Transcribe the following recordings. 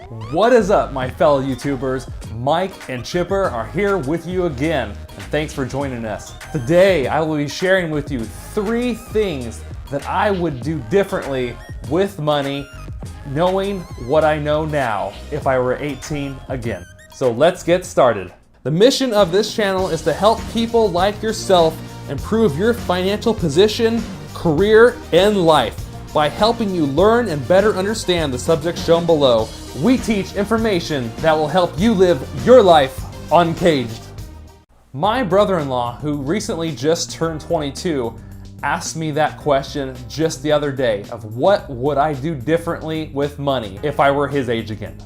What is up, my fellow YouTubers? Mike and Chipper are here with you again, and thanks for joining us. Today, I will be sharing with you 3 things that I would do differently with money, knowing what I know now if I were 18 again. So let's get started. The mission of this channel is to help people like yourself improve your financial position, career, and life. By helping you learn and better understand the subjects shown below, we teach information that will help you live your life uncaged. My brother-in-law, who recently just turned 22, asked me that question just the other day of what would I do differently with money if I were his age again.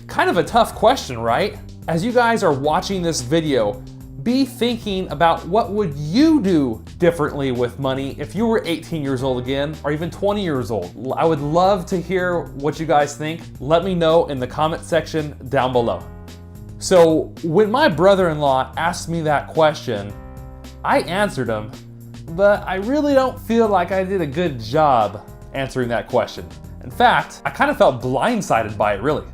Kind of a tough question, right? As you guys are watching this video, be thinking about what would you do differently with money if you were 18 years old again, or even 20 years old. I would love to hear what you guys think. Let me know in the comment section down below. So when my brother-in-law asked me that question, I answered him, but I really don't feel like I did a good job answering that question. In fact, I kind of felt blindsided by it, really.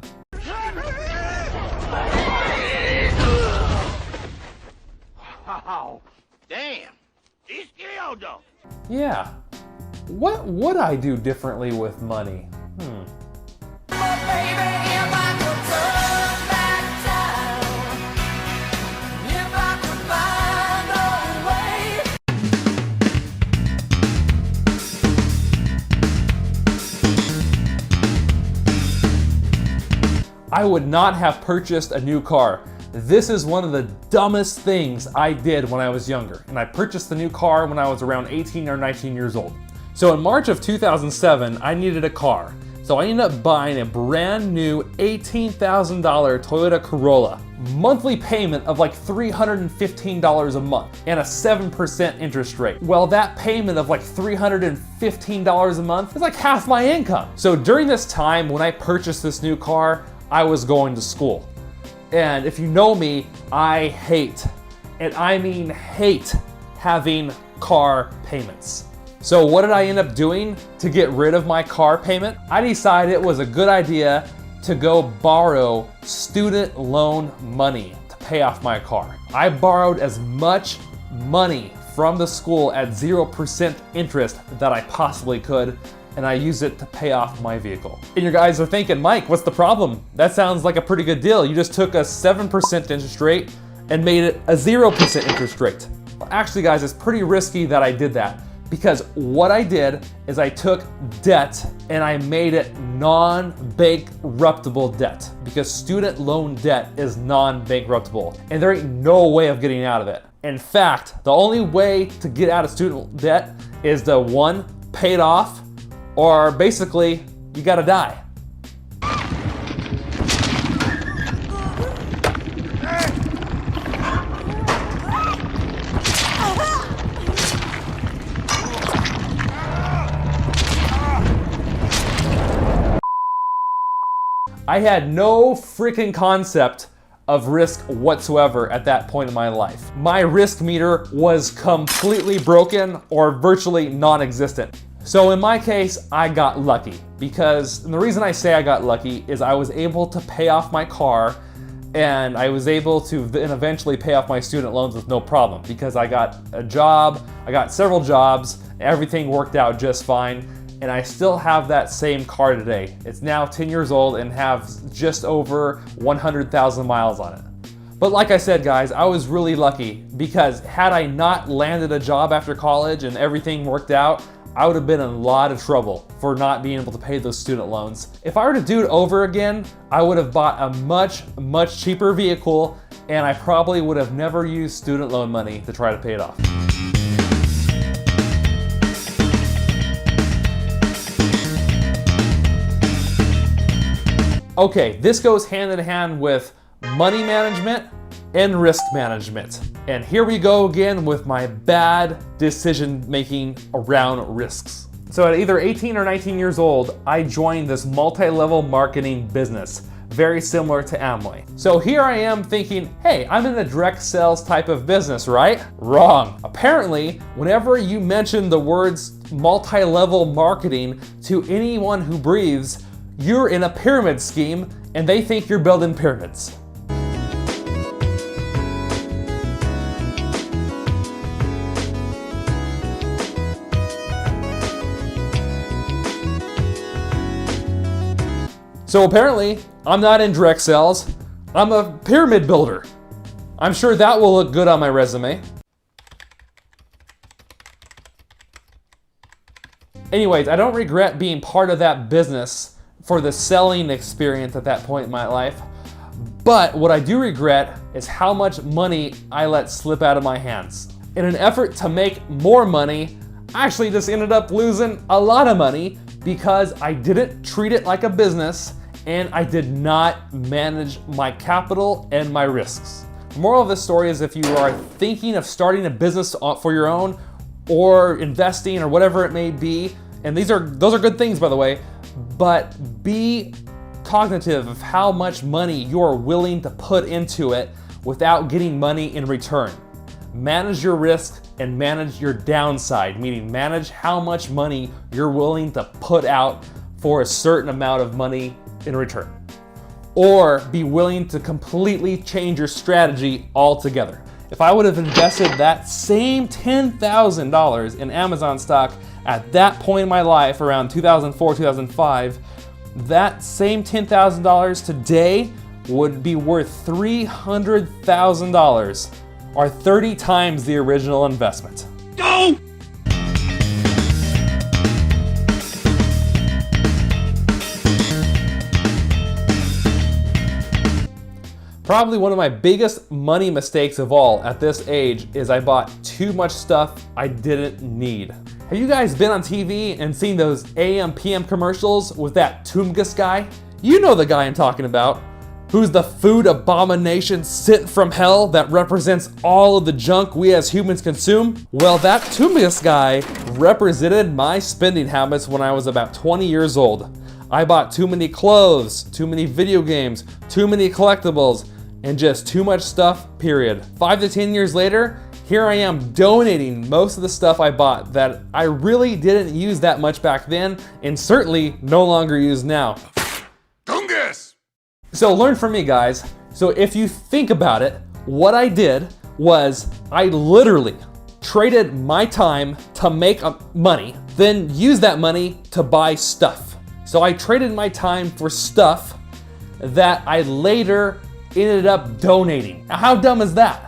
Oh, damn. He's killed though. Yeah. What would I do differently with money? I would not have purchased a new car. This is one of the dumbest things I did when I was younger, and I purchased the new car when I was around 18 or 19 years old. So in March of 2007, I needed a car. So I ended up buying a brand new $18,000 Toyota Corolla. Monthly payment of like $315 a month and a 7% interest rate. Well, that payment of like $315 a month is like half my income. So during this time when I purchased this new car, I was going to school. And if you know me, I hate, and I mean hate, having car payments. So what did I end up doing to get rid of my car payment? I decided it was a good idea to go borrow student loan money to pay off my car. I borrowed as much money from the school at 0% interest that I possibly could, and I used it to pay off my vehicle. And you guys are thinking, Mike, what's the problem? That sounds like a pretty good deal. You just took a 7% interest rate and made it a 0% interest rate. Well, actually, guys, it's pretty risky that I did that, because what I did is I took debt and I made it non-bankruptable debt, because student loan debt is non-bankruptable and there ain't no way of getting out of it. In fact, the only way to get out of student debt is to, 1, pay it off, or basically, you gotta die. I had no freaking concept of risk whatsoever at that point in my life. My risk meter was completely broken or virtually non-existent. So in my case, I got lucky, because and the reason I say I got lucky is I was able to pay off my car, and I was able to then eventually pay off my student loans with no problem, because I got a job, I got several jobs, everything worked out just fine, and I still have that same car today. It's now 10 years old and have just over 100,000 miles on it. But like I said, guys, I was really lucky, because had I not landed a job after college and everything worked out, I would have been in a lot of trouble for not being able to pay those student loans. If I were to do it over again, I would have bought a much cheaper vehicle, and I probably would have never used student loan money to try to pay it off. Okay, this goes hand in hand with money management and risk management. And here we go again with my bad decision making around risks. So at either 18 or 19 years old, I joined this multi-level marketing business, very similar to Amway. So here I am thinking, hey, I'm in the direct sales type of business, right? Wrong. Apparently, whenever you mention the words multi-level marketing to anyone who breathes, you're in a pyramid scheme and they think you're building pyramids. So apparently, I'm not in direct sales, I'm a pyramid builder. I'm sure that will look good on my resume. Anyways, I don't regret being part of that business for the selling experience at that point in my life. But what I do regret is how much money I let slip out of my hands. In an effort to make more money, I actually just ended up losing a lot of money because I didn't treat it like a business and I did not manage my capital and my risks. The moral of this story is if you are thinking of starting a business for your own or investing or whatever it may be, and those are good things, by the way, but be cognitive of how much money you're willing to put into it without getting money in return. Manage your risk and manage your downside, meaning manage how much money you're willing to put out for a certain amount of money in return. Or be willing to completely change your strategy altogether. If I would have invested that same $10,000 in Amazon stock at that point in my life, around 2004, 2005, that same $10,000 today would be worth $300,000, or 30 times the original investment. Go! Probably one of my biggest money mistakes of all at this age is I bought too much stuff I didn't need. Have you guys been on TV and seen those AM PM commercials with that Tungus guy? You know the guy I'm talking about, who's the food abomination sent from hell that represents all of the junk we as humans consume? Well, that Tungus guy represented my spending habits when I was about 20 years old. I bought too many clothes, too many video games, too many collectibles, and just too much stuff, period. 5 to 10 years later, here I am donating most of the stuff I bought that I really didn't use that much back then, and certainly no longer use now. Tungus! So learn from me, guys. So if you think about it, what I did was I literally traded my time to make money, then used that money to buy stuff. So I traded my time for stuff that I later ended up donating. Now, how dumb is that?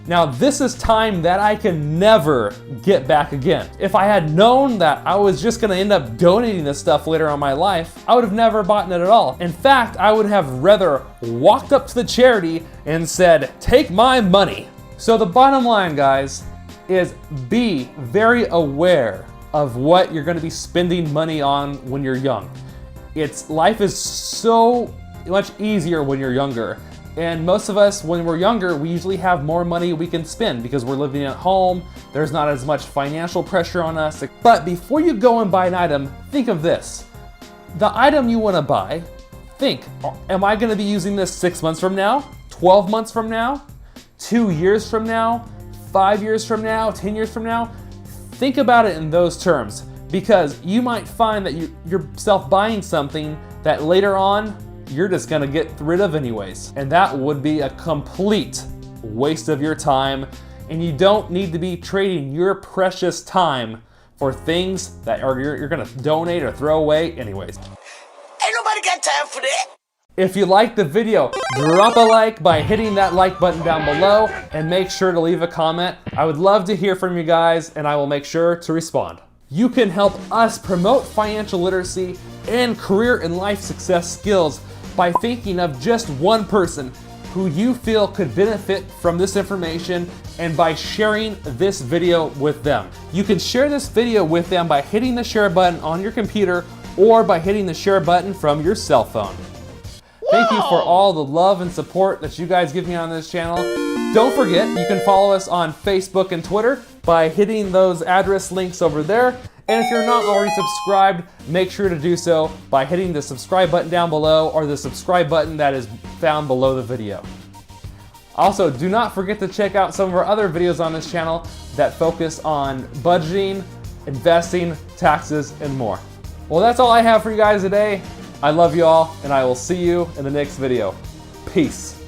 Now, this is time that I can never get back again. If I had known that I was just gonna end up donating this stuff later on in my life, I would have never bought it at all. In fact, I would have rather walked up to the charity and said, "Take my money." So the bottom line, guys, is be very aware of what you're gonna be spending money on when you're young. Life is so much easier when you're younger. And most of us, when we're younger, we usually have more money we can spend because we're living at home, there's not as much financial pressure on us. But before you go and buy an item, think of this. The item you wanna buy, think, am I gonna be using this 6 months from now, 12 months from now, 2 years from now, 5 years from now, 10 years from now? Think about it in those terms, because you might find that yourself buying something that later on, you're just gonna get rid of anyways. And that would be a complete waste of your time. And you don't need to be trading your precious time for things that you're gonna donate or throw away anyways. Ain't nobody got time for that. If you liked the video, drop a like by hitting that like button down below and make sure to leave a comment. I would love to hear from you guys and I will make sure to respond. You can help us promote financial literacy and career and life success skills by thinking of just one person who you feel could benefit from this information and by sharing this video with them. You can share this video with them by hitting the share button on your computer or by hitting the share button from your cell phone. Thank you for all the love and support that you guys give me on this channel. Don't forget, you can follow us on Facebook and Twitter by hitting those address links over there. And if you're not already subscribed, make sure to do so by hitting the subscribe button down below or the subscribe button that is found below the video. Also, do not forget to check out some of our other videos on this channel that focus on budgeting, investing, taxes, and more. Well, that's all I have for you guys today. I love you all, and I will see you in the next video. Peace.